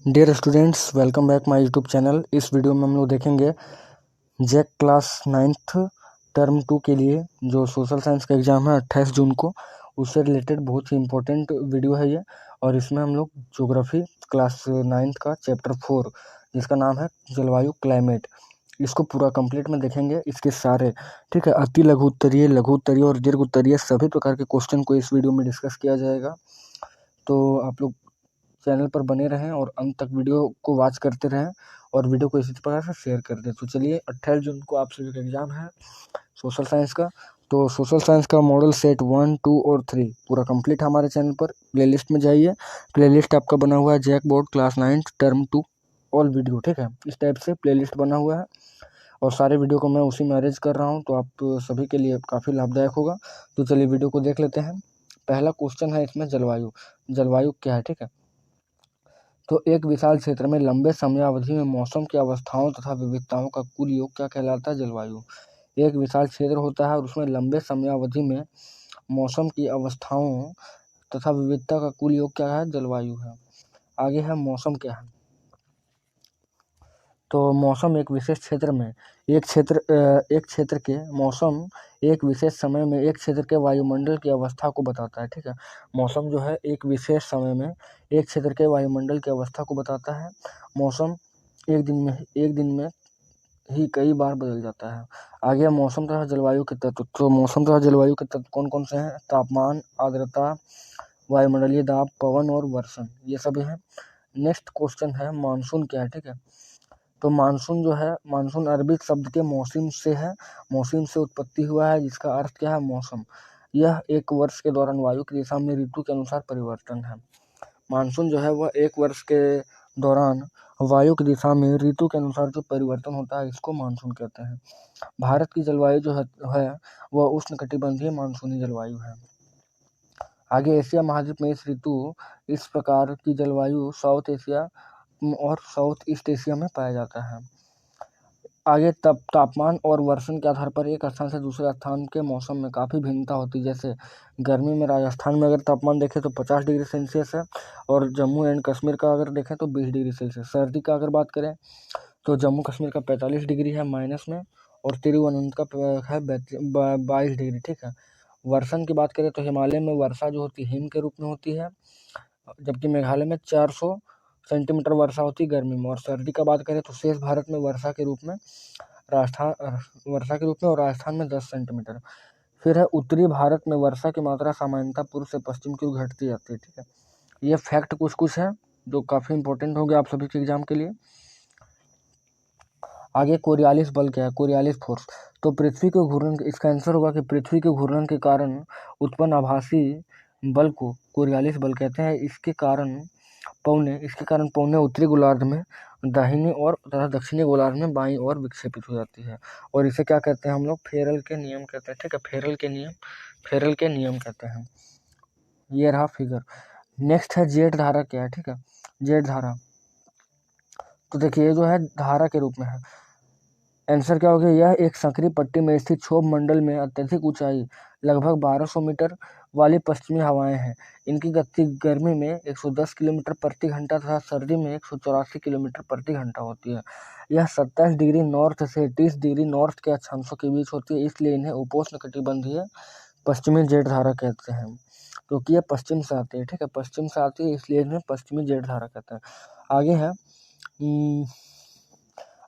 Dear students, welcome back my YouTube channel. इस video में हम लोग देखेंगे जैक क्लास 9th टर्म 2 के लिए जो सोशल साइंस का एग्ज़ाम है 28 जून को, उससे रिलेटेड बहुत ही इम्पोर्टेंट वीडियो है ये। और इसमें हम लोग ज्योग्राफी क्लास 9th का चैप्टर 4 जिसका नाम है जलवायु क्लाइमेट, इसको पूरा कंप्लीट में देखेंगे। इसके सारे ठीक है अति लघु उत्तरीय, लघु उत्तरीय और दीर्घ उत्तरीय सभी प्रकार के क्वेश्चन को इस वीडियो में डिस्कस किया जाएगा। तो आप लोग चैनल पर बने रहें और अंत तक वीडियो को वॉच करते रहें और वीडियो को इसी प्रकार से शेयर कर दें। तो चलिए, 28 जून को आप सभी का एग्ज़ाम है सोशल साइंस का। तो सोशल साइंस का मॉडल सेट 1, 2 और 3 पूरा कंप्लीट है हमारे चैनल पर। प्लेलिस्ट में जाइए, प्लेलिस्ट आपका बना हुआ है JAC board class 9 term 2 all video, ठीक है। इस टाइप से प्लेलिस्ट बना हुआ है और सारे वीडियो को मैं उसी में अरेंज कर रहा हूँ, तो आप सभी के लिए काफ़ी लाभदायक होगा। तो चलिए वीडियो को देख लेते हैं। पहला क्वेश्चन है इसमें जलवायु। जलवायु क्या है, ठीक है। तो एक विशाल क्षेत्र में लंबे समयावधि में मौसम की अवस्थाओं तथा विविधताओं का कुल योग क्या कहलाता है? जलवायु। एक विशाल क्षेत्र होता है और उसमें लंबे समयावधि में मौसम की अवस्थाओं तथा विविधता का कुल योग क्या है? जलवायु है। आगे है मौसम क्या है। तो मौसम एक विशेष क्षेत्र में एक क्षेत्र के मौसम एक विशेष समय में एक क्षेत्र के वायुमंडल की अवस्था को बताता है, ठीक है। मौसम जो है एक विशेष समय में एक क्षेत्र के वायुमंडल की अवस्था को बताता है। मौसम एक दिन में ही कई बार बदल जाता है। आगे मौसम तथा जलवायु के तत्व। तो मौसम तथा जलवायु के तत्व कौन कौन से हैं? तापमान, आर्द्रता, वायुमंडलीय दाब, पवन और वर्षण, ये सभी हैं। नेक्स्ट क्वेश्चन है मानसून क्या है, ठीक है। तो मानसून जो है, मानसून अरबी शब्द के मौसम से है, मौसम से उत्पत्ति हुआ है, जिसका अर्थ क्या है? मौसम। यह एक वर्ष के दौरान वायु की दिशा में ऋतु के अनुसार परिवर्तन है। मानसून जो है वह एक वर्ष के दौरान वायु की दिशा में ऋतु के अनुसार जो परिवर्तन होता है, इसको मानसून कहते हैं। भारत की जलवायु जो है वह उष्णकटिबंधीय मानसूनी जलवायु है। आगे एशिया महाद्वीप में इस प्रकार की जलवायु साउथ एशिया और साउथ ईस्ट एशिया में पाया जाता है। आगे तापमान और वर्षण के आधार पर एक स्थान से दूसरे स्थान के मौसम में काफ़ी भिन्नता होती है। जैसे गर्मी में राजस्थान में अगर तापमान देखें तो 50 डिग्री सेल्सियस है और जम्मू एंड कश्मीर का अगर देखें तो 20 डिग्री सेल्सियस। सर्दी का अगर बात करें तो जम्मू कश्मीर का 45 डिग्री है माइनस में और तिरुवनंतपुरम का है 22 डिग्री, ठीक है। वर्षण की बात करें तो हिमालय में वर्षा जो होती है हिम के रूप में होती है, जबकि मेघालय में 400 सेंटीमीटर वर्षा होती है गर्मी में। और सर्दी का बात करें तो शेष भारत में वर्षा के रूप में और राजस्थान में 10 सेंटीमीटर। फिर है उत्तरी भारत में वर्षा की मात्रा सामान्यतः पूर्व से पश्चिम की ओर घटती जाती है, ठीक है। ये फैक्ट कुछ है जो काफ़ी इंपॉर्टेंट होंगे आप सभी के एग्जाम के लिए। आगे कोरियालिस बल क्या है? Coriolis force. तो पृथ्वी के घूर्णन, इसका आंसर होगा कि पृथ्वी के घूर्णन के कारण उत्पन्न आभासी बल को कोरियालिस बल कहते हैं। इसके कारण पौने उत्तरी गोलार्ध में दाहिनी ओर तथा दक्षिणी गोलार्ध में बाईं ओर विक्षेपित हो जाती है और इसे क्या कहते हैं हम लोग? फेरल के नियम कहते हैं, ठीक है। फेरल के नियम कहते हैं। ये रहा फिगर। नेक्स्ट है जेट धारा क्या है, ठीक है। जेट धारा, तो देखिए ये जो है धारा के रूप में है। आंसर क्या हो गया? यह एक संकरी पट्टी में स्थित क्षोभ मंडल में अत्यधिक ऊंचाई लगभग 1200 मीटर वाली पश्चिमी हवाएं हैं। इनकी गति गर्मी में 110 किलोमीटर प्रति घंटा तथा सर्दी में 184 किलोमीटर प्रति घंटा होती है। यह 27 डिग्री नॉर्थ से 30 डिग्री नॉर्थ के अक्षांशों के बीच होती है, इसलिए इन्हें उपोष्ण कटिबंधीय पश्चिमी जेट धारा कहते हैं, क्योंकि ये पश्चिम से आती है, ठीक है। पश्चिम से आती है इसलिए इन्हें पश्चिमी जेट धारा कहते हैं।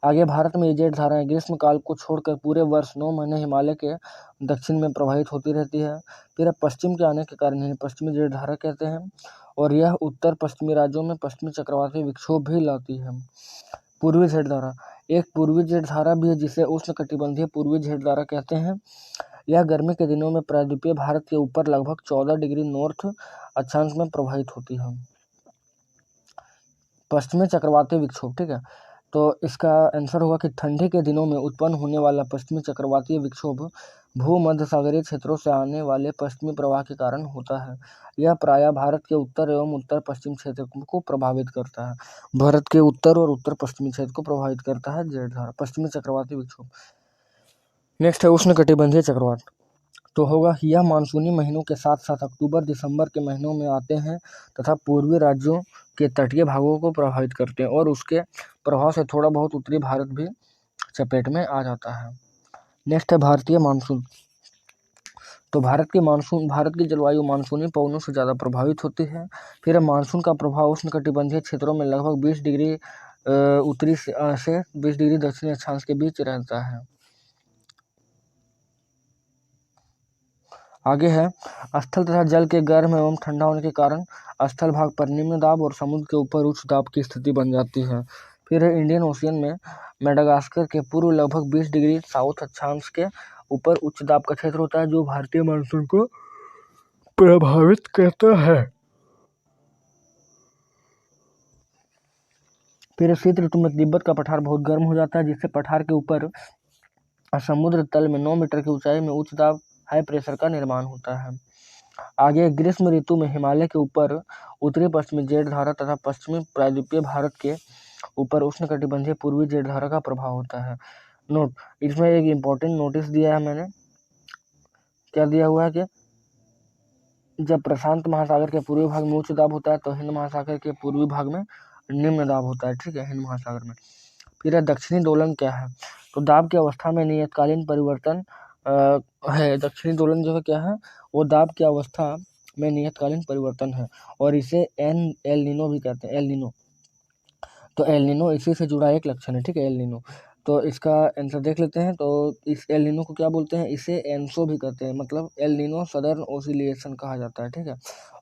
आगे भारत में ये जेट धाराएं ग्रीष्म काल को छोड़कर पूरे वर्ष 9 महीने हिमालय के दक्षिण में प्रवाहित होती रहती है। फिर पश्चिम के आने के कारण इन्हें पश्चिमी जेट धारा कहते हैं और यह उत्तर पश्चिमी राज्यों में पश्चिमी चक्रवाती विक्षोभ भी लाती है। पूर्वी जेट धारा, एक पूर्वी जेट धारा भी है जिसे उष्णकटिबंधीय पूर्वी जेट धारा कहते हैं। यह गर्मी के दिनों में प्रायद्वीपीय भारत के ऊपर लगभग 14 डिग्री नॉर्थ अक्षांश में प्रवाहित होती है। पश्चिमी चक्रवाती विक्षोभ, ठीक है। तो इसका आंसर होगा कि ठंडी के दिनों में उत्पन्न होने वाला पश्चिमी चक्रवातीय विक्षोभ भूमध्य सागरीय क्षेत्रों से आने वाले पश्चिमी प्रवाह के कारण होता है। यह प्रायः भारत के उत्तर एवं उत्तर पश्चिम क्षेत्र को प्रभावित करता है। भारत के उत्तर और उत्तर पश्चिमी क्षेत्र को प्रभावित करता है जेट धारा, पश्चिमी चक्रवाती विक्षोभ। नेक्स्ट है उष्णकटिबंधीय चक्रवात। तो होगा यह मानसूनी महीनों के साथ साथ अक्टूबर दिसंबर के महीनों में आते हैं तथा पूर्वी राज्यों के तटीय भागों को प्रभावित करते हैं और उसके प्रभाव से थोड़ा बहुत उत्तरी भारत भी चपेट में आ जाता है। नेक्स्ट है भारतीय मानसून। तो भारत की जलवायु मानसूनी पवनों से ज़्यादा प्रभावित होती है। फिर मानसून का प्रभाव उष्णकटिबंधीय क्षेत्रों में लगभग 20 डिग्री उत्तरी से 20 डिग्री दक्षिणी अक्षांश के बीच रहता है। आगे है स्थल तथा जल के गर्म एवं ठंडा होने के कारण स्थल भाग पर निम्न दाब और समुद्र के ऊपर उच्च दाब की स्थिति बन जाती है। फिर है इंडियन ओशियन में मेडागास्कर के पूर्व लगभग 20 डिग्री साउथ अक्षांश के ऊपर उच्च दाब का क्षेत्र होता है जो भारतीय मानसून को प्रभावित करता है। फिर शीत ऋतु में तिब्बत का पठार बहुत गर्म हो जाता है जिससे पठार के ऊपर समुद्र तल में 9 मीटर की ऊंचाई में उच्च दाब हाई प्रेशर का निर्माण होता है। आगे ग्रीष्म ऋतु में हिमालय के ऊपर उत्तरी पश्चिमी जेठ धारा तथा पश्चिमी प्रायद्वीपीय भारत के ऊपर उष्णकटिबंधीय पूर्वी जेठ धारा का प्रभाव होता है। नोट, इसमें एक इम्पोर्टेंट नोटिस दिया है मैंने, क्या दिया हुआ है कि जब प्रशांत महासागर के पूर्वी भाग में उच्च दाब होता है तो हिंद महासागर के पूर्वी भाग में निम्न दाब होता है। ठीक है, हिंद महासागर में। फिर दक्षिणी दोलन क्या है? तो दाब की अवस्था में नियतकालीन परिवर्तन है। दक्षिणी दोलन जो है क्या है, वो दाब की अवस्था में नियतकालीन परिवर्तन है और इसे एल नीनो भी कहते हैं। एल नीनो, तो एल नीनो इसी से जुड़ा एक लक्षण है। ठीक है, एल नीनो। तो इसका आंसर देख लेते हैं। तो इस एल नीनो को क्या बोलते हैं? इसे एनसो भी कहते हैं, मतलब एल नीनो सदर्न ओसिलेशन कहा जाता है। ठीक है,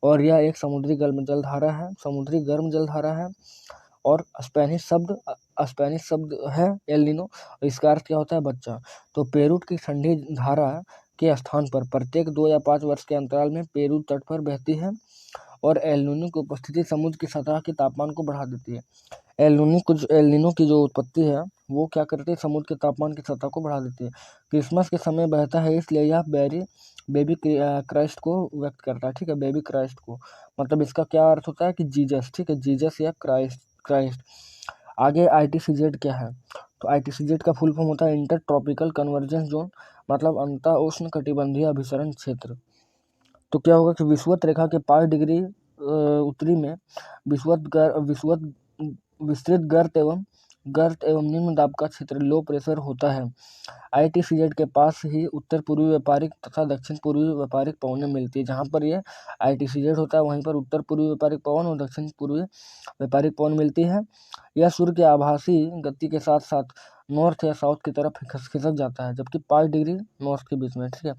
और यह एक समुद्री गर्म जलधारा है और स्पेनिश शब्द है एल नीनो। इसका अर्थ क्या होता है? बच्चा। तो पेरूट की ठंडी धारा के स्थान पर प्रत्येक 2 या 5 वर्ष के अंतराल में पेरू तट पर बहती है और एल नीनो की उपस्थिति समुद्र की सतह के तापमान को बढ़ा देती है। एल नीनो की जो उत्पत्ति है वो क्या करती है? समुद्र के तापमान की सतह को बढ़ा देती है। क्रिसमस के समय बहता है इसलिए यह बेबी क्राइस्ट को व्यक्त करता है। ठीक है, बेबी क्राइस्ट को, मतलब इसका क्या अर्थ होता है कि जीसस। ठीक है, जीसस या क्राइस्ट। आगे ITCZ क्या है? तो ITCZ का फुल फॉर्म होता है इंटर ट्रॉपिकल कन्वर्जेंस जोन, मतलब अंतर उष्ण कटिबंधीय अभिसरण क्षेत्र। तो क्या होगा कि विषुवत रेखा के 5 डिग्री उत्तरी में विस्तृत गर्त एवं निम्न दाब का क्षेत्र लो प्रेशर होता है। ITCZ के पास ही उत्तर पूर्वी व्यापारिक तथा दक्षिण पूर्वी व्यापारिक पवनें मिलती है। जहाँ पर ये ITCZ होता है वहीं पर उत्तर पूर्वी व्यापारिक पवन और दक्षिण पूर्वी व्यापारिक पवन मिलती है। यह सूर्य के आभासी गति के साथ साथ नॉर्थ या साउथ की तरफ खिसक जाता है, जबकि 5 डिग्री नॉर्थ के बीच में। ठीक है,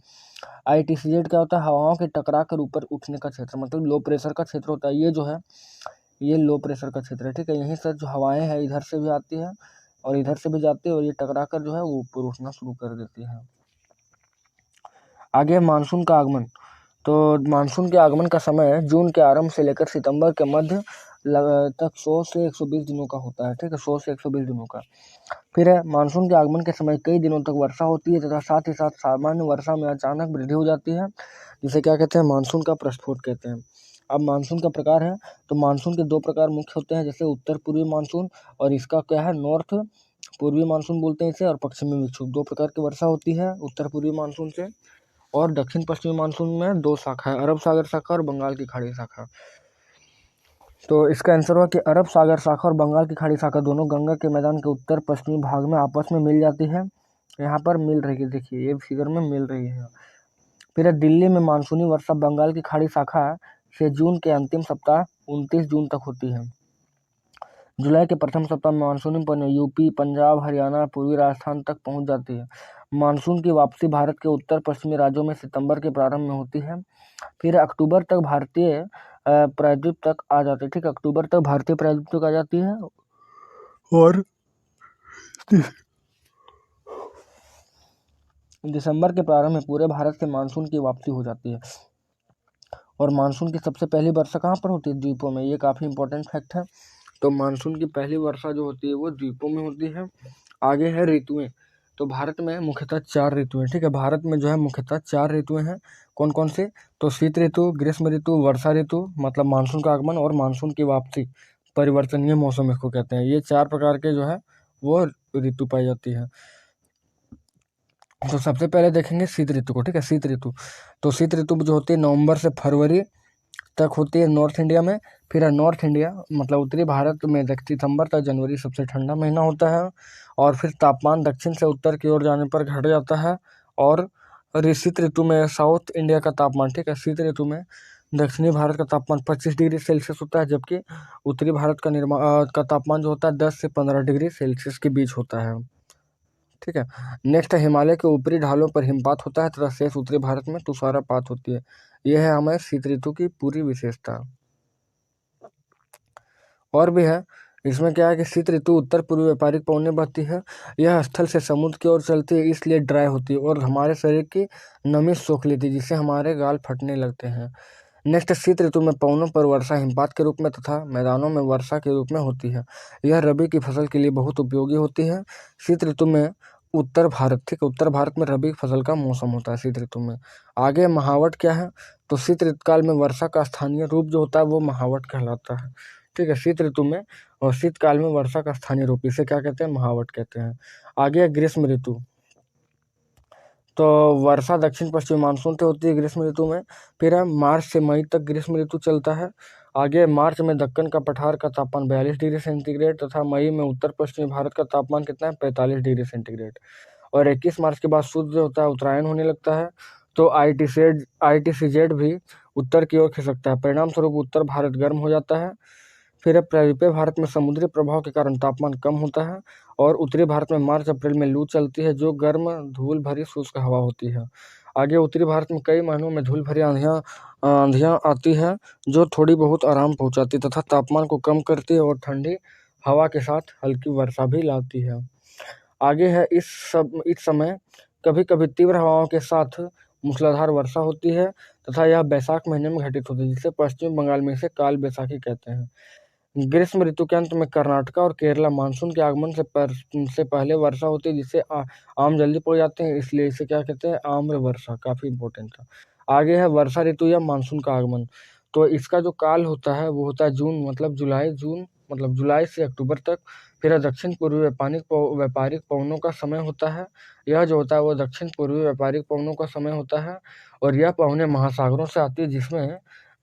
ITCZ क्या होता है? हवाओं के टकरा कर ऊपर उठने का क्षेत्र, मतलब लो प्रेशर का क्षेत्र होता है। ये जो है ये लो प्रेशर का क्षेत्र है। ठीक है, यहीं से जो हवाएं हैं इधर से भी आती है और इधर से भी जाती है और ये टकरा कर जो है वो ऊपर उठना शुरू कर देती है। आगे मानसून का आगमन। तो मानसून के आगमन का समय जून के आरंभ से लेकर सितंबर के मध्य तक 100 से 120 दिनों का होता है। ठीक है, 100 से 120 दिनों का। फिर है मानसून के आगमन के समय कई दिनों तक वर्षा होती है तथा साथ ही साथ सामान्य वर्षा में अचानक वृद्धि हो जाती है, जिसे क्या कहते हैं? मानसून का प्रस्फोट कहते हैं। अब मानसून का प्रकार है, तो मानसून के 2 प्रकार मुख्य होते हैं, जैसे उत्तर पूर्वी मानसून और इसका क्या है? नॉर्थ पूर्वी मानसून बोलते हैं इसे, और पश्चिमी विक्षोभ। 2 प्रकार की वर्षा होती है उत्तर पूर्वी मानसून से। और दक्षिण पश्चिमी मानसून में 2 शाखा है, अरब सागर शाखा और बंगाल की खाड़ी शाखा। तो इसका आंसर हुआ कि अरब सागर शाखा और बंगाल की खाड़ी शाखा दोनों गंगा के मैदान के उत्तर पश्चिमी भाग में आपस में मिल जाती है। यहाँ पर मिल रही है, देखिए ये फिगर में मिल रही है। फिर दिल्ली में मानसूनी वर्षा बंगाल की खाड़ी शाखा से जून के अंतिम सप्ताह 29 जून तक होती है। जुलाई के प्रथम सप्ताह में मानसूनी पवनें यूपी, पंजाब, हरियाणा, पूर्वी राजस्थान तक पहुंच जाती है। मानसून की वापसी भारत के उत्तर पश्चिमी राज्यों में सितंबर के प्रारंभ में होती है। फिर अक्टूबर तक भारतीय प्रायद्वीप तक आ जाती है। ठीक, अक्टूबर तक भारतीय प्रायद्वीप तक आ जाती है और दिसंबर के प्रारंभ में पूरे भारत से मानसून की वापसी हो जाती है। और मानसून की सबसे पहली वर्षा कहाँ पर होती है? द्वीपों में। ये काफ़ी इंपॉर्टेंट फैक्ट है। तो मानसून की पहली वर्षा जो होती है वो द्वीपों में होती है। आगे है ऋतुएं। तो भारत में मुख्यतः 4 ऋतुएं। ठीक है, भारत में जो है मुख्यतः 4 ऋतुएं हैं। कौन कौन से? तो शीत ऋतु, ग्रीष्म ऋतु, वर्षा ऋतु मतलब मानसून का आगमन, और मानसून की वापसी, परिवर्तनीय मौसम इसको कहते हैं। ये 4 प्रकार के जो है वो ऋतु पाई जाती है। तो सबसे पहले देखेंगे शीत ऋतु को, ठीक है। शीत ऋतु, तो शीत ऋतु जो होती है नवंबर से फरवरी तक होती है नॉर्थ इंडिया में। फिर है नॉर्थ इंडिया मतलब उत्तरी भारत में सितंबर तक जनवरी सबसे ठंडा महीना होता है, और फिर तापमान दक्षिण से उत्तर की ओर जाने पर घट जाता है। और शीत ऋतु में साउथ इंडिया का तापमान, ठीक है, शीत ऋतु में दक्षिणी भारत का तापमान 25 डिग्री सेल्सियस होता है, जबकि उत्तरी भारत का तापमान जो होता है 10 से 15 डिग्री सेल्सियस के बीच होता है, ठीक है। नेक्स्ट है हिमालय के ऊपरी ढालों पर हिमपात होता है तथा शेष उत्तरी भारत में तुषारपात होती है। यह है हमारे शीत ऋतु की पूरी विशेषता। और भी है, इसमें क्या है कि शीत ऋतु उत्तर पूर्वी व्यापारिक पवनें बहती है। यह स्थल से समुद्र की ओर चलती है, इसलिए ड्राई होती है और हमारे शरीर की नमी सोख लेती है, जिससे हमारे गाल फटने लगते हैं। नेक्स्ट, शीत ऋतु में पवनों पर वर्षा हिमपात के रूप में तथा मैदानों में वर्षा के रूप में होती है। यह रबी की फसल के लिए बहुत उपयोगी होती है। शीत ऋतु में उत्तर भारत, ठीक है, उत्तर भारत में रबी फसल का मौसम होता है शीत ऋतु में। आगे महावट क्या है, तो शीत ऋतुकाल में वर्षा का स्थानीय रूप जो होता है वो महावट कहलाता है, ठीक है। शीत ऋतु में और शीतकाल में वर्षा का स्थानीय रूप, इसे क्या कहते हैं, महावट कहते हैं। आगे ग्रीष्म ऋतु, तो वर्षा दक्षिण पश्चिम मानसून से होती है ग्रीष्म ऋतु में। फिर है मार्च से मई तक ग्रीष्म ऋतु चलता है। आगे मार्च में दक्कन का पठार का तापमान 42 डिग्री सेंटीग्रेड तथा मई में उत्तर पश्चिमी भारत का तापमान कितना है, 45 डिग्री सेंटीग्रेड। और 21 मार्च के बाद सूर्य होता है उत्तरायण होने लगता है, तो ITCZ भी उत्तर की ओर खिसकता है। परिणाम स्वरूप उत्तर भारत गर्म हो जाता है। फिर प्रायद्वीपीय भारत में समुद्री प्रभाव के कारण तापमान कम होता है, और उत्तरी भारत में मार्च अप्रैल में लू चलती है जो गर्म धूल भरी शुष्क हवा होती है। आगे उत्तरी भारत में कई महीनों में धूल भरी आंधियां आती है जो थोड़ी बहुत आराम पहुंचाती तथा तापमान को कम करती है और ठंडी हवा के साथ हल्की वर्षा भी लाती है। आगे है इस समय कभी कभी तीव्र हवाओं के साथ मूसलाधार वर्षा होती है तथा यह बैसाख महीने में घटित होती है, जिसे पश्चिम बंगाल में इसे काल बैसाखी कहते हैं। ग्रीष्म ऋतु के अंत में कर्नाटक और केरला मानसून के आगमन से पहले वर्षा होती है, जिससे आम जल्दी पड़ जाते हैं, इसलिए इसे क्या कहते हैं, आम्र वर्षा, काफी इंपॉर्टेंट था। आगे है वर्षा ऋतु या मानसून का आगमन, तो इसका जो काल होता है वो होता है जून मतलब जुलाई से अक्टूबर तक। फिर दक्षिण पूर्वी व्यापारिक पवनों का समय होता है। यह जो होता है वो दक्षिण पूर्वी व्यापारिक पवनों का समय होता है, और यह पवनें महासागरों से आती है जिसमें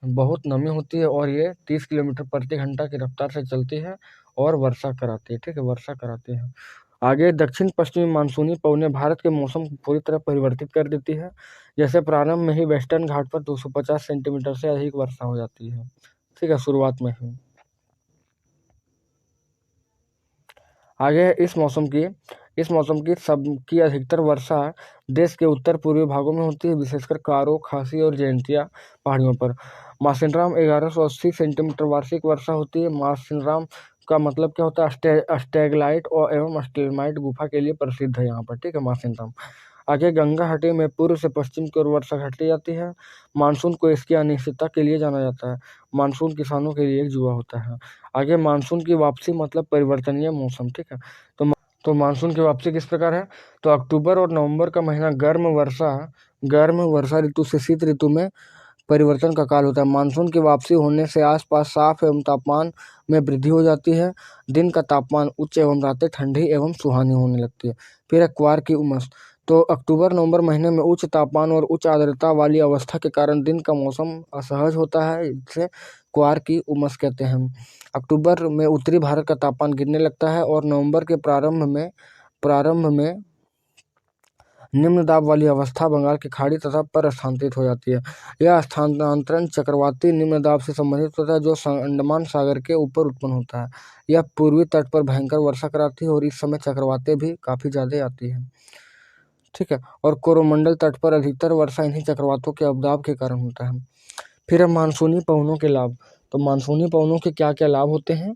बहुत नमी होती है, और ये 30 किलोमीटर प्रति घंटा की रफ्तार से चलती है और वर्षा कराती है, ठीक है, वर्षा कराती है। आगे दक्षिण पश्चिमी मानसूनी पवनें भारत के मौसम को पूरी तरह परिवर्तित कर देती है। जैसे प्रारंभ में ही वेस्टर्न घाट पर 250 सेंटीमीटर से अधिक वर्षा हो जाती है, ठीक है, शुरुआत में ही। आगे इस मौसम की सबकी अधिकतर वर्षा देश के उत्तर पूर्वी भागों में होती है, विशेषकर गारो, खासी और जयंतिया पहाड़ियों पर। मासिनराम 1180 सेंटीमीटर वार्षिक वर्षा होती है। मासिनराम का मतलब क्या होता है, स्टैगलाइट और एवं स्टेलमाइट गुफा के लिए प्रसिद्ध है यहाँ पर, ठीक है, मासिनराम। आगे गंगा घाटी में पूर्व से पश्चिम की ओर वर्षा घटती जाती है। मानसून को इसकी अनिश्चितता के लिए जाना जाता है। मानसून किसानों के लिए एक जुआ होता है। आगे मानसून की वापसी मतलब परिवर्तनीय मौसम, ठीक है। तो मानसून की वापसी किस प्रकार है, तो अक्टूबर और नवंबर का महीना गर्म वर्षा ऋतु से शीत ऋतु में परिवर्तन का काल होता है। मानसून की वापसी होने से आसपास साफ एवं तापमान में वृद्धि हो जाती है। दिन का तापमान उच्च एवं रातें ठंडी एवं सुहानी होने लगती है। फिर है क्वार की उमस, तो अक्टूबर नवंबर महीने में उच्च तापमान और उच्च आर्द्रता वाली अवस्था के कारण दिन का मौसम असहज होता है, इसे क्वार की उमस कहते हैं। अक्टूबर में उत्तरी भारत का तापमान गिरने लगता है और नवंबर के प्रारंभ में निम्न दाब वाली अवस्था बंगाल की खाड़ी तथा पर स्थानांतरित हो जाती है। यह स्थानांतरण चक्रवाती निम्न दाब से संबंधित होता है जो अंडमान सागर के ऊपर उत्पन्न होता है। यह पूर्वी तट पर भयंकर वर्षा कराती है और इस समय चक्रवातें भी काफी ज्यादा आती है, ठीक है। और कोरोमंडल तट पर अधिकतर वर्षा इन्हीं चक्रवातों के अवदाब के कारण होता है। फिर मानसूनी पवनों के लाभ, तो मानसूनी पवनों के क्या क्या लाभ होते हैं,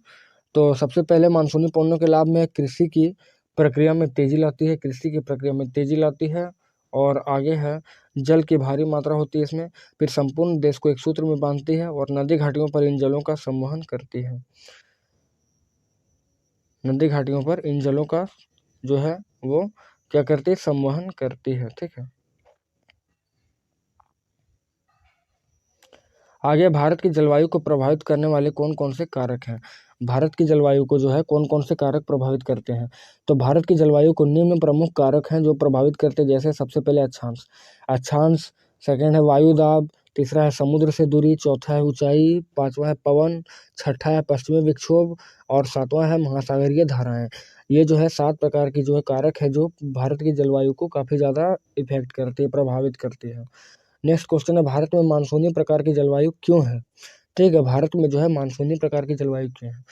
तो सबसे पहले मानसूनी पवनों के लाभ में कृषि की प्रक्रिया में तेजी लाती है, और आगे है जल की भारी मात्रा होती है इसमें। फिर संपूर्ण देश को एक सूत्र में बांधती है और नदी घाटियों पर इन जलों का संवहन करती है। नदी घाटियों पर इन जलों का जो है वो क्या करती है, संवहन करती है, ठीक है। आगे भारत की जलवायु को प्रभावित करने वाले कौन कौन से कारक हैं। भारत की जलवायु को जो है कौन कौन से कारक प्रभावित करते हैं। तो भारत की जलवायु को निम्न प्रमुख कारक हैं जो प्रभावित करते हैं, जैसे सबसे पहले अक्षांश। अक्षांश, सेकंड है वायु दाब, तीसरा है समुद्र से दूरी, चौथा है ऊंचाई, पांचवा है पवन, छठा है पश्चिमी विक्षोभ और सातवां है महासागरीय धाराएं। ये जो है 7 प्रकार की जो है कारक है जो भारत की जलवायु को काफी ज्यादा इफेक्ट करती है, प्रभावित करती है। नेक्स्ट क्वेश्चन है, भारत में मानसूनी प्रकार की जलवायु क्यों है। ठीक है, भारत में जो है मानसूनी प्रकार की जलवायु क्यों है।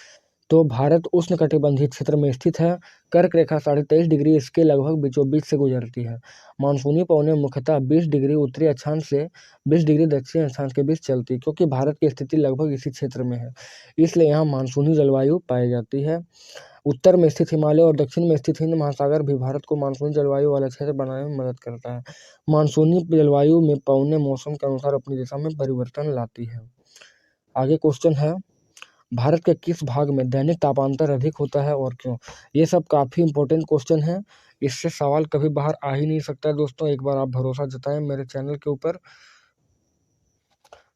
तो भारत उष्णकटिबंधीय क्षेत्र में स्थित है। कर्क रेखा 23.5 डिग्री इसके लगभग बीचों बीच से गुजरती है। मानसूनी पवनें मुख्यतः 20 डिग्री उत्तरी अक्षांश से 20 डिग्री दक्षिणी अक्षांश के बीच चलती है, क्योंकि भारत की स्थिति लगभग इसी क्षेत्र में है, इसलिए यहाँ मानसूनी जलवायु पाई जाती है। उत्तर में स्थित हिमालय और दक्षिण में स्थित हिंद महासागर भी भारत को मानसूनी जलवायु वाला क्षेत्र बनाने में मदद करता है। मानसूनी जलवायु में पवनें मौसम के अनुसार अपनी दिशा में परिवर्तन लाती है। आगे क्वेश्चन है, भारत के किस भाग में दैनिक तापांतर अधिक होता है और क्यों। ये सब काफी इंपॉर्टेंट क्वेश्चन है, इससे सवाल कभी बाहर आ ही नहीं सकता है दोस्तों। एक बार आप भरोसा जताएं मेरे चैनल के ऊपर।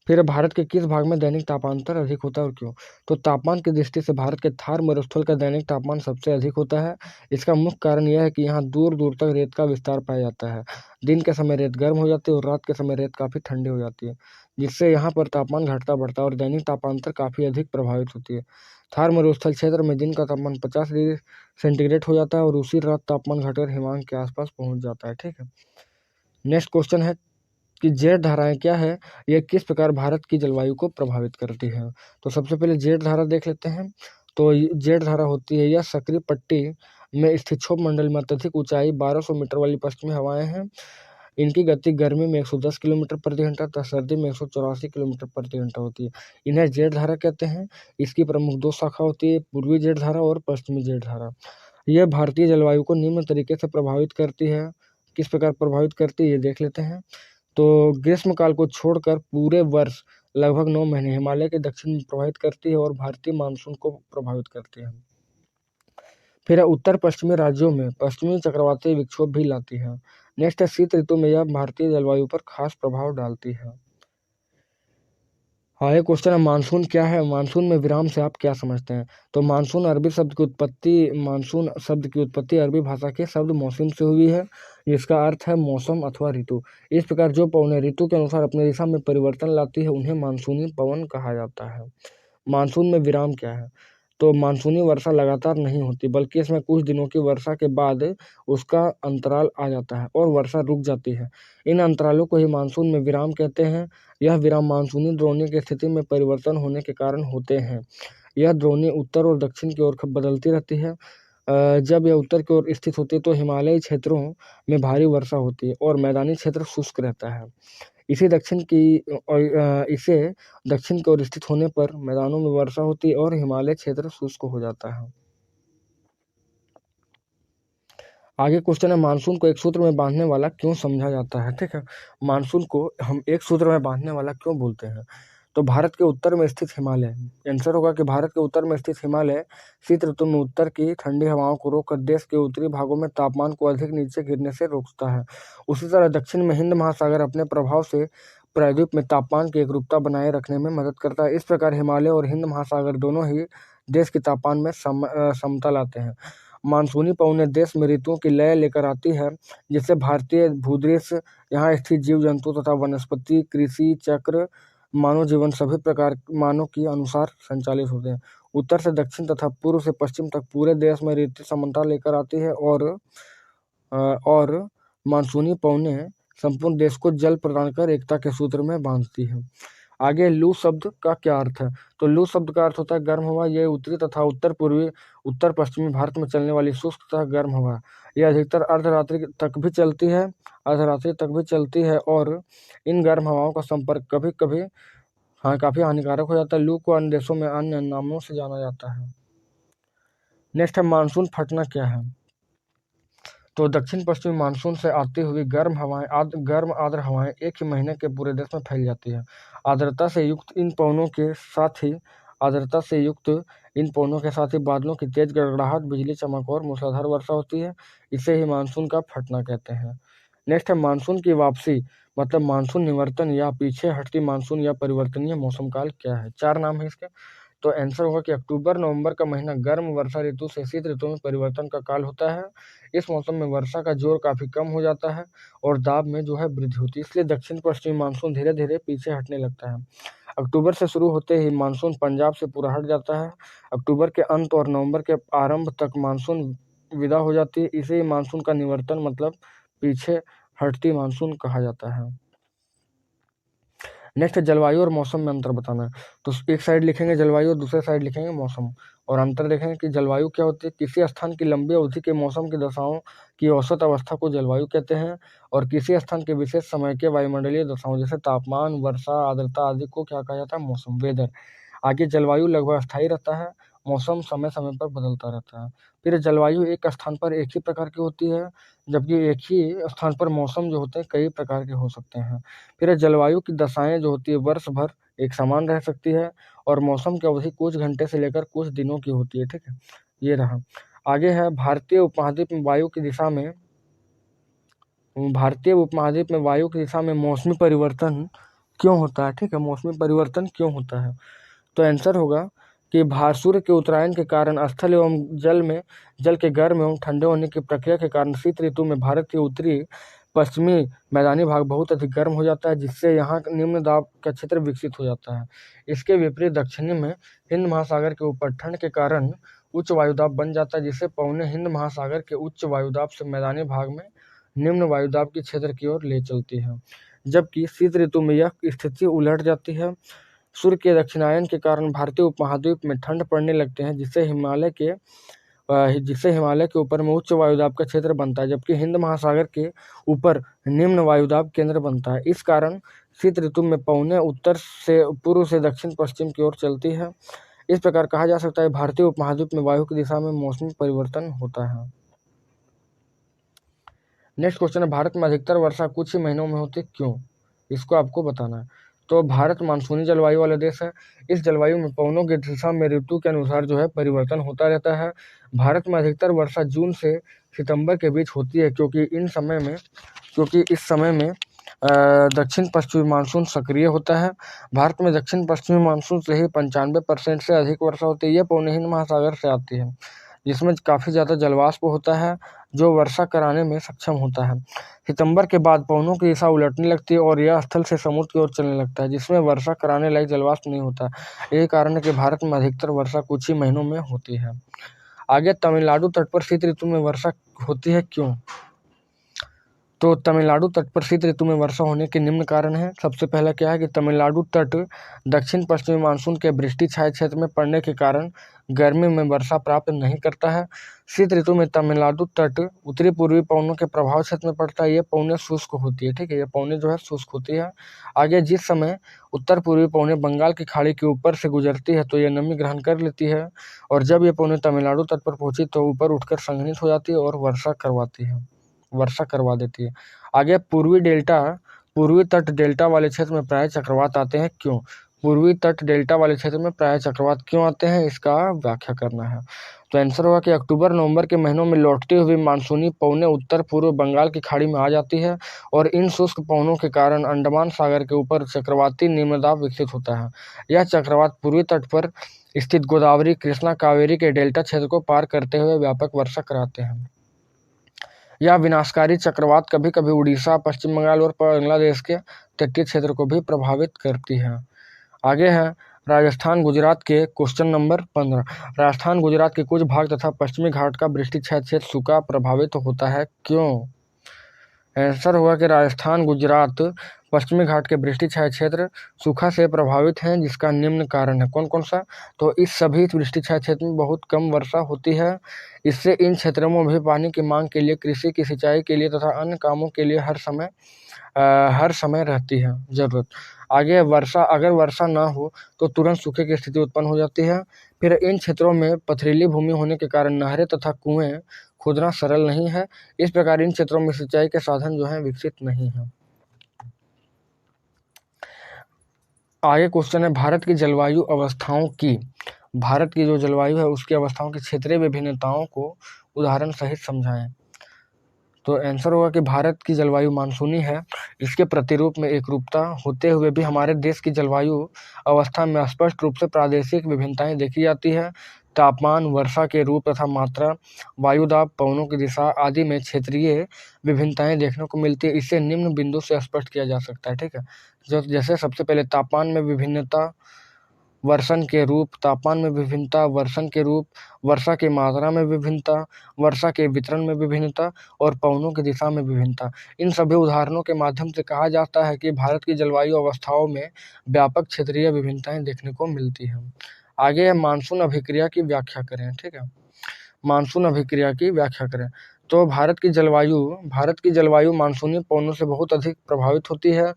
फिर भारत के किस भाग में दैनिक तापांतर अधिक होता है और क्यों। तो तापमान की दृष्टि से भारत के थार मरुस्थल का दैनिक तापमान सबसे अधिक होता है। इसका मुख्य कारण यह है कि यहाँ दूर दूर तक रेत का विस्तार पाया जाता है। दिन के समय रेत गर्म हो जाती है और रात के समय रेत काफी ठंडी हो जाती है, जिससे यहाँ पर तापमान घटता बढ़ता है और दैनिक तापांतर काफी अधिक प्रभावित होती है। थार मरुस्थल क्षेत्र में दिन का तापमान 50 डिग्री सेंटीग्रेड हो जाता है और उसी रात तापमान घटकर हिमांक के आसपास पहुंच जाता है। ठीक है, नेक्स्ट क्वेश्चन है कि जेठ धाराएं क्या है, यह किस प्रकार भारत की जलवायु को प्रभावित करती है। तो सबसे पहले जेठ धारा देख लेते हैं। तो जेठ धारा होती है, यह सक्रिय पट्टी में स्थित क्षोभ मंडल में अत्यधिक ऊंचाई 1200 मीटर वाली पश्चिमी हवाएं हैं। इनकी गति गर्मी में 110 किलोमीटर प्रति घंटा तथा सर्दी में 184 किलोमीटर प्रति घंटा होती है। इन्हें जेठ धारा कहते हैं। इसकी प्रमुख 2 शाखा होती है, पूर्वी जेठ धारा और पश्चिमी जेठ धारा। यह भारतीय जलवायु को निम्न तरीके से प्रभावित करती है। किस प्रकार प्रभावित करती है ये देख लेते हैं। तो ग्रीष्मकाल को छोड़कर पूरे वर्ष लगभग 9 महीने हिमालय के दक्षिण में प्रभावित करती है और भारतीय मानसून को प्रभावित करती है। फिर उत्तर पश्चिमी राज्यों में पश्चिमी चक्रवाती विक्षोभ भी लाती है। नेक्स्ट है, शीत ऋतु में यह भारतीय जलवायु पर खास प्रभाव डालती है। हाँ, ये क्वेश्चन है, मानसून क्या है। मानसून में विराम से आप क्या समझते हैं। तो मानसून शब्द की उत्पत्ति अरबी भाषा के शब्द मौसम से हुई है, जिसका अर्थ है मौसम अथवा ऋतु। इस प्रकार जो पवनें ऋतु के अनुसार अपनी दिशा में परिवर्तन लाती है उन्हें मानसूनी पवन कहा जाता है। मानसून में विराम क्या है। तो मानसूनी वर्षा लगातार नहीं होती, बल्कि इसमें कुछ दिनों की वर्षा के बाद उसका अंतराल आ जाता है और वर्षा रुक जाती है। इन अंतरालों को ही मानसून में विराम कहते हैं। यह विराम मानसूनी द्रोणी की स्थिति में परिवर्तन होने के कारण होते हैं। यह द्रोणी उत्तर और दक्षिण की ओर बदलती रहती है। जब यह उत्तर की ओर स्थित होती है तो हिमालयी क्षेत्रों में भारी वर्षा होती है और मैदानी क्षेत्र शुष्क रहता है। इसे दक्षिण की ओर स्थित होने पर मैदानों में वर्षा होती है और हिमालय क्षेत्र शुष्क हो जाता है। आगे क्वेश्चन है, मानसून को एक सूत्र में बांधने वाला क्यों समझा जाता है। ठीक है, मानसून को हम एक सूत्र में बांधने वाला क्यों बोलते हैं। तो भारत के उत्तर में स्थित हिमालय, आंसर होगा कि भारत के उत्तर में स्थित हिमालय शीत ऋतु में उत्तर की ठंडी हवाओं को रोककर देश के उत्तरी भागों में तापमान को अधिक नीचे गिरने से रोकता है। उसी तरह दक्षिण में हिंद महासागर अपने प्रभाव से प्रायद्वीप में तापमान की एकरूपता बनाए रखने में मदद करता है। इस प्रकार हिमालय और हिंद महासागर दोनों ही देश के तापमान में समता लाते हैं। मानसूनी पवनें देश में ऋतुओं की लय लेकर आती है, जिससे भारतीय भूदृश्य, यहाँ स्थित जीव जंतु तथा वनस्पति, कृषि चक्र, मानव जीवन सभी प्रकार मानव की अनुसार संचालित होते हैं। उत्तर से दक्षिण तथा पूर्व से पश्चिम तक पूरे देश में ऋतु समानता लेकर आती है और मानसूनी पवनें संपूर्ण देश को जल प्रदान कर एकता के सूत्र में बांधती है। आगे लू शब्द का क्या अर्थ है। तो लू शब्द का अर्थ होता है गर्म हवा। यह उत्तरी तथा उत्तर पूर्वी उत्तर पश्चिमी भारत में चलने वाली शुष्क तथा गर्म हवा। यह अधिकतर अर्धरात्रि तक भी चलती है और इन गर्म हवाओं का संपर्क कभी कभी काफी हानिकारक हो जाता है। लू को अन्य देशों में अन्य नामों से जाना जाता है। नेक्स्ट है, मानसून फटना क्या है। तो दक्षिण पश्चिमी मानसून से आती हुई गर्म आर्द्र हवाएं एक ही महीने के पूरे देश में फैल जाती है। आर्द्रता से युक्त इन पवनों के साथ ही बादलों की तेज गड़गड़ाहट, बिजली चमक और मूसलाधार वर्षा होती है। इसे ही मानसून का फटना कहते हैं। नेक्स्ट है, मानसून की वापसी मतलब मानसून निवर्तन या पीछे हटती मानसून या परिवर्तनीय मौसम काल क्या है। 4 नाम है इसके। तो आंसर होगा कि अक्टूबर नवंबर का महीना गर्म वर्षा ऋतु से शीत ऋतु में परिवर्तन का काल होता है। इस मौसम में वर्षा का जोर काफी कम हो जाता है और दाब में जो है वृद्धि होती है, इसलिए दक्षिण पश्चिमी मानसून धीरे धीरे पीछे हटने लगता है। अक्टूबर से शुरू होते ही मानसून पंजाब से पूरा हट जाता है। अक्टूबर के अंत और नवंबर के आरंभ तक मानसून विदा हो जाती है, इसे मानसून का निवर्तन मतलब पीछे हटती मानसून कहा जाता है। नेक्स्ट जलवायु और मौसम में अंतर बताना है। तो एक साइड लिखेंगे जलवायु और दूसरे साइड लिखेंगे मौसम, और अंतर देखेंगे कि जलवायु क्या होती है। किसी स्थान की लंबी अवधि के मौसम की दशाओं की औसत अवस्था को जलवायु कहते हैं, और किसी स्थान के विशेष समय के वायुमंडलीय दशाओं जैसे तापमान, वर्षा, आर्द्रता आदि को क्या कहा जाता है, मौसम, वेदर। आगे जलवायु लगभग अस्थायी रहता है, मौसम समय समय पर बदलता रहता है। फिर जलवायु एक स्थान पर एक ही प्रकार की होती है, जबकि एक ही स्थान पर मौसम जो होते हैं कई प्रकार के हो सकते हैं। फिर जलवायु की दशाएं जो होती है वर्ष भर एक समान रह सकती है, और मौसम की अवधि कुछ घंटे से लेकर कुछ दिनों की होती है। ठीक है, ये रहा। आगे है भारतीय उपमहाद्वीप में वायु की दिशा में मौसमी परिवर्तन क्यों होता है। ठीक है, मौसमी परिवर्तन क्यों होता है। तो आंसर होगा कि सूर्य के उत्तरायण के कारण स्थल एवं जल के गर्म एवं ठंडे होने की प्रक्रिया के कारण शीत ऋतु में भारत के उत्तरी पश्चिमी मैदानी भाग बहुत अधिक गर्म हो जाता है, जिससे यहाँ निम्न दाब का क्षेत्र विकसित हो जाता है। इसके विपरीत दक्षिणी में हिंद महासागर के ऊपर ठंड के कारण उच्च वायुदाब बन जाता है, जिससे पवनें हिंद महासागर के उच्च वायुदाब से मैदानी भाग में निम्न वायुदाब के क्षेत्र की ओर ले चलती है। जबकि शीत ऋतु में यह स्थिति उलट जाती है। सूर्य के दक्षिणायन के कारण भारतीय उपमहाद्वीप में ठंड पड़ने लगते हैं, जिससे हिमालय के ऊपर में उच्च वायुदाब का क्षेत्र बनता है, जबकि हिंद महासागर के ऊपर निम्न वायुदाब केंद्र बनता है। इस कारण शीत ऋतु में पवनें उत्तर से पूर्व से दक्षिण पश्चिम की ओर चलती है। इस प्रकार कहा जा सकता है भारतीय उपमहाद्वीप में वायु की दिशा में मौसमी परिवर्तन होता है। नेक्स्ट क्वेश्चन है, भारत में अधिकतर वर्षा कुछ ही महीनों में होती है, क्यों? इसको आपको बताना है। तो भारत मानसूनी जलवायु वाला देश है। इस जलवायु में पवनों की दिशा में ऋतु के अनुसार जो है परिवर्तन होता रहता है। भारत में अधिकतर वर्षा जून से सितंबर के बीच होती है, क्योंकि इस समय में दक्षिण पश्चिमी मानसून सक्रिय होता है। भारत में दक्षिण पश्चिमी मानसून से ही 95% से अधिक वर्षा होती है। यह पवनें हिंद महासागर से आती है, जिसमें काफ़ी ज़्यादा जलवाष्प होता है, जो वर्षा कराने में सक्षम होता है। सितंबर के बाद पवनों की दिशा उलटने लगती है और यह स्थल से समुद्र की ओर चलने लगता है, जिसमें वर्षा कराने लायक जलवाष्प नहीं होता। यही कारण है कि भारत में अधिकतर वर्षा कुछ ही महीनों में होती है। आगे तमिलनाडु तट पर शीत ऋतु में वर्षा होती है, क्यों? तो तमिलनाडु तट पर शीत ऋतु में वर्षा होने के निम्न कारण हैं। सबसे पहला क्या है कि तमिलनाडु तट दक्षिण पश्चिमी मानसून के वृष्टि छाये क्षेत्र में पड़ने के कारण गर्मी में वर्षा प्राप्त नहीं करता है। शीत ऋतु में तमिलनाडु तट उत्तरी पूर्वी पवनों के प्रभाव क्षेत्र में पड़ता है। ये पवनें शुष्क होती है। ठीक है, ये पवनें जो है शुष्क होती है। आगे जिस समय उत्तर पूर्वी पवनें बंगाल की खाड़ी के ऊपर से गुजरती है तो ये नमी ग्रहण कर लेती है, और जब ये पवनें तमिलनाडु तट पर पहुंची तो ऊपर उठकर संघनित हो जाती है और वर्षा करवा देती है। आगे पूर्वी तट डेल्टा वाले क्षेत्र में प्राय चक्रवात आते हैं, क्यों? पूर्वी तट डेल्टा वाले क्षेत्र में प्राय चक्रवात क्यों आते हैं, इसका व्याख्या करना है। तो आंसर होगा कि अक्टूबर नवंबर के महीनों में लौटती हुई मानसूनी पवनें उत्तर पूर्व बंगाल की खाड़ी में आ जाती है, और इन शुष्क पवनों के कारण अंडमान सागर के ऊपर चक्रवाती निम्नदाब विकसित होता है। यह चक्रवात पूर्वी तट पर स्थित गोदावरी, कृष्णा, कावेरी के डेल्टा क्षेत्र को पार करते हुए व्यापक वर्षा कराते हैं। यह विनाशकारी चक्रवात कभी कभी उड़ीसा, पश्चिम बंगाल और बांग्लादेश के तटीय क्षेत्र को भी प्रभावित करती है। आगे है राजस्थान गुजरात के क्वेश्चन नंबर 15। राजस्थान गुजरात के कुछ भाग तथा पश्चिमी घाट का वृष्टि छाया क्षेत्र सूखा प्रभावित होता है, क्यों? आंसर हुआ कि राजस्थान गुजरात पश्चिमी घाट के वृष्टि छाया क्षेत्र सूखा से प्रभावित हैं, जिसका निम्न कारण है। कौन कौन सा? तो इस सभी वृष्टि छाया क्षेत्र में बहुत कम वर्षा होती है। इससे इन क्षेत्रों में भी पानी की मांग के लिए, कृषि की सिंचाई के लिए तथा अन्य कामों के लिए हर समय रहती है जरूरत। आगे अगर वर्षा ना हो तो तुरंत सूखे की स्थिति उत्पन्न हो जाती है। फिर इन क्षेत्रों में पथरीली भूमि होने के कारण नहरें तथा कुएं खोदना सरल नहीं है। इस प्रकार इन क्षेत्रों में सिंचाई के साधन जो है विकसित नहीं है। आगे क्वेश्चन है, भारत की जो जलवायु है उसकी अवस्थाओं की क्षेत्रीय विभिन्नताओं को उदाहरण सहित समझाएं। तो आंसर होगा कि भारत की जलवायु मानसूनी है। इसके प्रतिरूप में एकरूपता होते हुए भी हमारे देश की जलवायु अवस्था में स्पष्ट रूप से प्रादेशिक विभिन्नताएं देखी जाती है। तापमान, वर्षा के रूप तथा मात्रा, वायुदाब, पवनों की दिशा आदि में क्षेत्रीय विभिन्नताएं देखने को मिलती है। इसे निम्न बिंदु से स्पष्ट किया जा सकता है, ठीक है। जैसे सबसे पहले तापमान में विभिन्नता, वर्षण के रूप, तापमान में विभिन्नता, वर्षण के रूप, वर्षा की मात्रा में विभिन्नता, वर्षा के वितरण में विभिन्नता और पवनों की दिशा में विभिन्नता। इन सभी उदाहरणों के माध्यम से कहा जाता है कि भारत की जलवायु अवस्थाओं में व्यापक क्षेत्रीय विभिन्नताएं देखने को मिलती हैं। आगे है मानसून अभिक्रिया की व्याख्या करें, ठीक है। मानसून अभिक्रिया की व्याख्या करें तो भारत की जलवायु मानसूनी पवनों से बहुत अधिक प्रभावित होती है।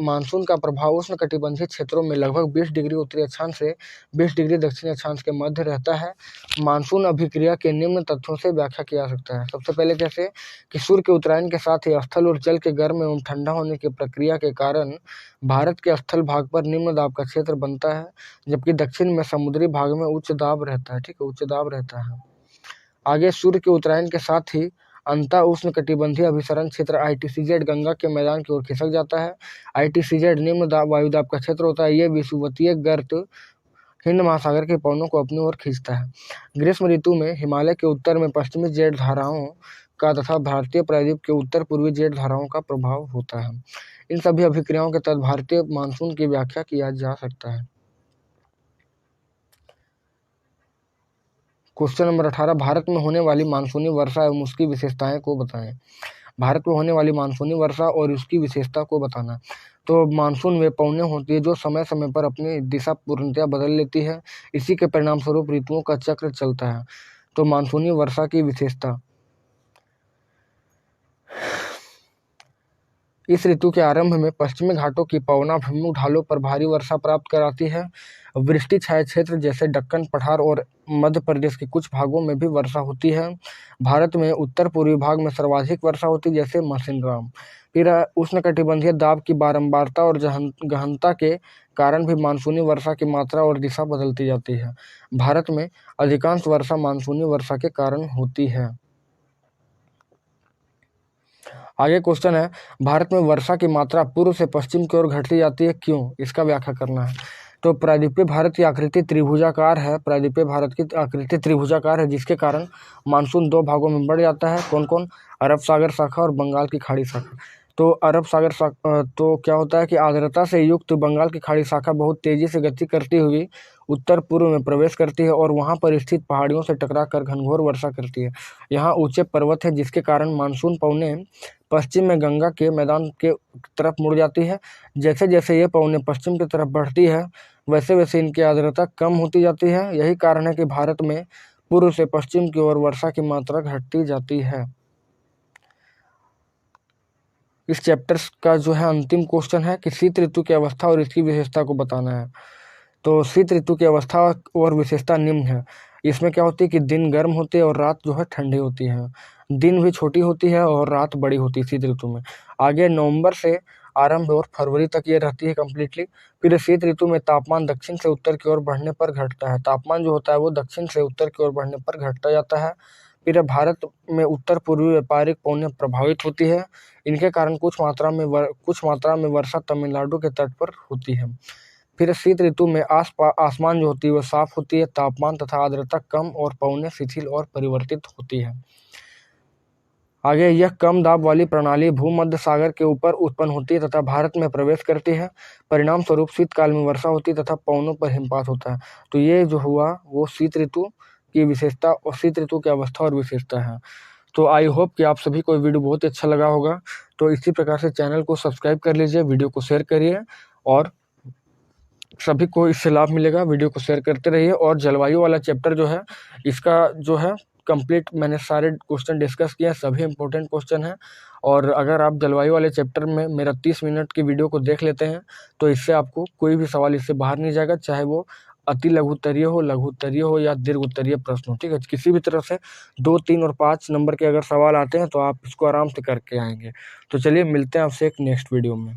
मानसून का प्रभाव उष्णकटिबंधीय क्षेत्रों में लगभग 20 डिग्री उत्तरी अक्षांश से 20 डिग्री दक्षिणी अक्षांश के मध्य रहता है। मानसून अभिक्रिया के निम्न तथ्यों से व्याख्या किया जा सकता है। सबसे पहले कैसे कि सूर्य के उत्तरायण के साथ ही स्थल और जल के गर्म एवं ठंडा होने की प्रक्रिया के कारण भारत के स्थल भाग पर निम्न दाब का क्षेत्र बनता है, जबकि दक्षिण में समुद्री भाग में उच्च दाब रहता है, ठीक है, उच्च दाब रहता है। आगे सूर्य के उत्तरायण के साथ ही अंतः उष्णकटिबंधीय अभिसरण क्षेत्र ITCZ गंगा के मैदान की ओर खिसक जाता है। ITCZ निम्न दाब वायुदाब का क्षेत्र होता है। ये विषुवतीय गर्त हिंद महासागर के पवनों को अपनी ओर खींचता है। ग्रीष्म ऋतु में हिमालय के उत्तर में पश्चिमी जेट धाराओं का तथा भारतीय प्रायद्वीप के उत्तर पूर्वी जेट धाराओं का प्रभाव होता है। इन सभी अभिक्रियाओं के तहत भारतीय मानसून की व्याख्या किया जा सकता है। क्वेश्चन नंबर 18, भारत में होने वाली मानसूनी वर्षा एवं उसकी विशेषताएं को बताएं। भारत में होने वाली मानसूनी वर्षा और उसकी विशेषता को बताना। तो मानसून वे पवनें होती है जो समय समय पर अपनी दिशा पूर्णतया बदल लेती है। इसी के परिणाम स्वरूप ऋतुओं का चक्र चलता है। तो मानसूनी वर्षा की विशेषता, इस ऋतु के आरंभ में पश्चिमी घाटों की पवनाभिमुख ढालों पर भारी वर्षा प्राप्त कराती है। वृष्टि छाया क्षेत्र जैसे दक्कन पठार और मध्य प्रदेश के कुछ भागों में भी वर्षा होती है। भारत में उत्तर पूर्वी भाग में सर्वाधिक वर्षा होती है, जैसे मौसिनराम। फिर उष्णकटिबंधीय दाब की बारंबारता और गहनता के कारण भी मानसूनी वर्षा की मात्रा और दिशा बदलती जाती है। भारत में अधिकांश वर्षा मानसूनी वर्षा के कारण होती है। आगे क्वेश्चन है, भारत में वर्षा की मात्रा पूर्व से पश्चिम की ओर घटती जाती है, क्यों? इसका व्याख्या करना है। तो प्रायद्वीपीय भारत की आकृति त्रिभुजाकार है। प्रायद्वीपीय भारत की आकृति त्रिभुजाकार है, जिसके कारण मानसून दो भागों में बढ़ जाता है। कौन कौन? अरब सागर शाखा और बंगाल की खाड़ी शाखा। तो अरब सागर शाखा, तो क्या होता है कि आर्द्रता से युक्त बंगाल की खाड़ी शाखा बहुत तेजी से गति करती हुई उत्तर पूर्व में प्रवेश करती है और वहां पर स्थित पहाड़ियों से टकराकर घनघोर वर्षा करती है। यहाँ ऊंचे पर्वत है, जिसके कारण मानसून पवनें पश्चिम में गंगा के मैदान के तरफ मुड़ जाती है। जैसे जैसे ये पवनें पश्चिम की तरफ बढ़ती है, वैसे वैसे इनकी आर्द्रता कम होती जाती है। यही कारण है कि भारत में पूर्व से पश्चिम की ओर वर्षा की मात्रा घटती जाती है। इस चैप्टर का जो है अंतिम क्वेश्चन है कि शीत ऋतु की अवस्था और इसकी विशेषता को बताना है। तो शीत ऋतु की अवस्था और विशेषता निम्न है। इसमें क्या होती है कि दिन गर्म होते हैं और रात जो है ठंडी होती है। दिन भी छोटी होती है और रात बड़ी होती है शीत ऋतु में। आगे नवंबर से आरंभ और फरवरी तक ये रहती है कम्प्लीटली। फिर शीत ऋतु में तापमान दक्षिण से उत्तर की ओर बढ़ने पर घटता है। तापमान जो होता है वो दक्षिण से उत्तर की ओर बढ़ने पर घटता जाता है। फिर भारत में उत्तर पूर्वी व्यापारिक पवनें प्रभावित होती है। इनके कारण कुछ मात्रा में वर्षा तमिलनाडु के तट पर होती है। फिर शीत ऋतु में आसमान जो होती है वो साफ होती है, तापमान तथा आर्द्रता कम और पवनें शिथिल और परिवर्तित होती है। आगे यह कम दाब वाली प्रणाली भूमध्य सागर के ऊपर उत्पन्न होती है तथा भारत में प्रवेश करती है। परिणाम स्वरूप शीतकाल में वर्षा होती है तथा पवनों पर हिमपात होता है। तो ये जो हुआ वो शीत ऋतु की विशेषता और शीत ऋतु की अवस्था और विशेषता है। तो आई होप कि आप सभी को वीडियो बहुत अच्छा लगा होगा। तो इसी प्रकार से चैनल को सब्सक्राइब कर लीजिए, वीडियो को शेयर करिए और सभी को इससे लाभ मिलेगा। वीडियो को शेयर करते रहिए। और जलवायु वाला चैप्टर जो है इसका जो है कंप्लीट मैंने सारे क्वेश्चन डिस्कस किए हैं, सभी इंपॉर्टेंट क्वेश्चन हैं। और अगर आप जलवायु वाले चैप्टर में मेरा 30 मिनट की वीडियो को देख लेते हैं तो इससे आपको कोई भी सवाल इससे बाहर नहीं जाएगा, चाहे वो अति लघु उत्तरीय हो, लघु उत्तरीय हो या दीर्घ उत्तरीय प्रश्न हो, ठीक है। किसी भी तरह से 2, 3 और 5 नंबर के अगर सवाल आते हैं तो आप इसको आराम से करके आएंगे। तो चलिए मिलते हैं आपसे एक नेक्स्ट वीडियो में।